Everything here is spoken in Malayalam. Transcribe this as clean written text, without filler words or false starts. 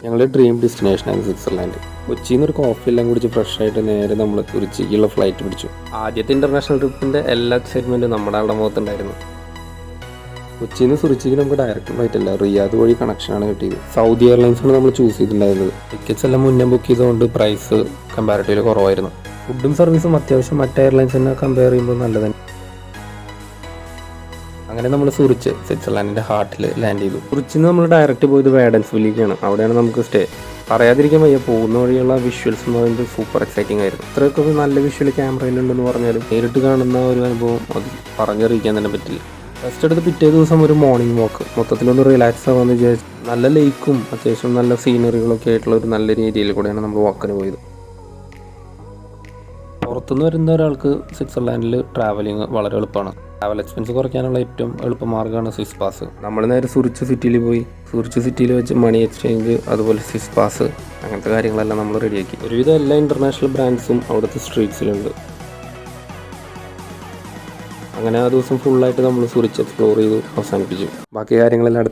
ഞങ്ങളുടെ ഡ്രീം ഡെസ്റ്റിനേഷനാണ് സ്വിറ്റ്സർലാൻഡ്. കൊച്ചിയിൽ നിന്ന് ഒരു കോഫി എല്ലാം കുടിച്ച് ഫ്രഷ് ആയിട്ട് നേരെ നമ്മൾ തുരുച്ചിക്കുള്ള ഫ്ലൈറ്റ് പിടിച്ചു. ആദ്യത്തെ ഇൻ്റർനാഷണൽ ട്രിപ്പിൻ്റെ എല്ലാ എക്സൈറ്റ്മെൻറ്റും നമ്മുടെ ആളുടെ മുഖത്തുണ്ടായിരുന്നു. കൊച്ചിയിൽ നിന്ന് സുറിച്ചിക്ക് നമുക്ക് ഡയറക്റ്റ് ഫ്ലൈറ്റ് അല്ല, റിയാദ് വഴി കണക്ഷനാണ് കിട്ടിയത്. സൗദി എയർലൈൻസാണ് നമ്മൾ ചൂസ് ചെയ്തിട്ടുണ്ടായിരുന്നത്. ടിക്കറ്റ്സ് എല്ലാം മുന്നേ ബുക്ക് ചെയ്തുകൊണ്ട് പ്രൈസ് കമ്പാരിറ്റീവ്ലി കുറവായിരുന്നു. ഫുഡും സർവീസും അത്യാവശ്യം മറ്റേ എയർലൈൻസിനെ കമ്പയർ ചെയ്യുമ്പോൾ നല്ലതാണ്. അങ്ങനെ നമ്മൾ സുറിച്ച് സ്വിറ്റ്സർലാൻഡിൻ്റെ ഹാർട്ടിൽ ലാൻഡ് ചെയ്തു. സുറിച്ചിൽ നിന്ന് നമ്മൾ ഡയറക്റ്റ് പോയത് വേഡൻസ്വില്ലിലേക്കാണ്. അവിടെയാണ് നമുക്ക് സ്റ്റേ. പറയാതിരിക്കാൻ വയ്യ, പോകുന്ന വഴിയുള്ള വിഷ്വൽസ് എന്ന് പറയുന്നത് സൂപ്പർ എക്സൈറ്റിംഗ് ആയിരുന്നു. ഇത്രയൊക്കെ നല്ല വിഷ്വൽ ക്യാമറയിലുണ്ടെന്ന് പറഞ്ഞാലും നേരിട്ട് കാണുന്ന ഒരു അനുഭവം അത് പറഞ്ഞറിയിക്കാൻ തന്നെ പറ്റില്ല. ഫസ്റ്റ് എടുത്ത് പിറ്റേ ദിവസം ഒരു മോർണിംഗ് വാക്ക്, മൊത്തത്തിലൊന്ന് റിലാക്സ് ആവാമെന്ന് വിചാരിച്ചു. നല്ല ലേക്കും അത്യാവശ്യം നല്ല സീനറികളൊക്കെ ആയിട്ടുള്ള ഒരു നല്ല രീതിയിൽ കൂടെയാണ് നമ്മൾ വാക്കിന് പോയത്. പുറത്തുനിന്ന് വരുന്ന ഒരാൾക്ക് സ്വിറ്റ്സർലാൻഡിൽ ട്രാവലിംഗ് വളരെ എളുപ്പമാണ്. ട്രാവൽ എക്സ്പെൻസ് കുറയ്ക്കാനുള്ള ഏറ്റവും എളുപ്പമാർഗ്ഗമാണ് സ്വിസ് പാസ്. നമ്മൾ നേരെ സുറിച്ച് സിറ്റിയിൽ പോയി സുറിച്ച് സിറ്റിയിൽ വെച്ച് മണി എക്സ്ചേഞ്ച്, അതുപോലെ സ്വിസ് പാസ്, അങ്ങനത്തെ കാര്യങ്ങളെല്ലാം നമ്മൾ റെഡിയാക്കി. ഒരുവിധം എല്ലാ ഇൻ്റർനാഷണൽ ബ്രാൻഡ്സും അവിടുത്തെ സ്ട്രീറ്റ്സിലുണ്ട്. അങ്ങനെ ആ ദിവസം ഫുള്ളായിട്ട് നമ്മൾ സുറിച്ച് എക്സ്പ്ലോർ ചെയ്തു അവസാനിപ്പിച്ചു. ബാക്കി കാര്യങ്ങളെല്ലാം അടുത്ത്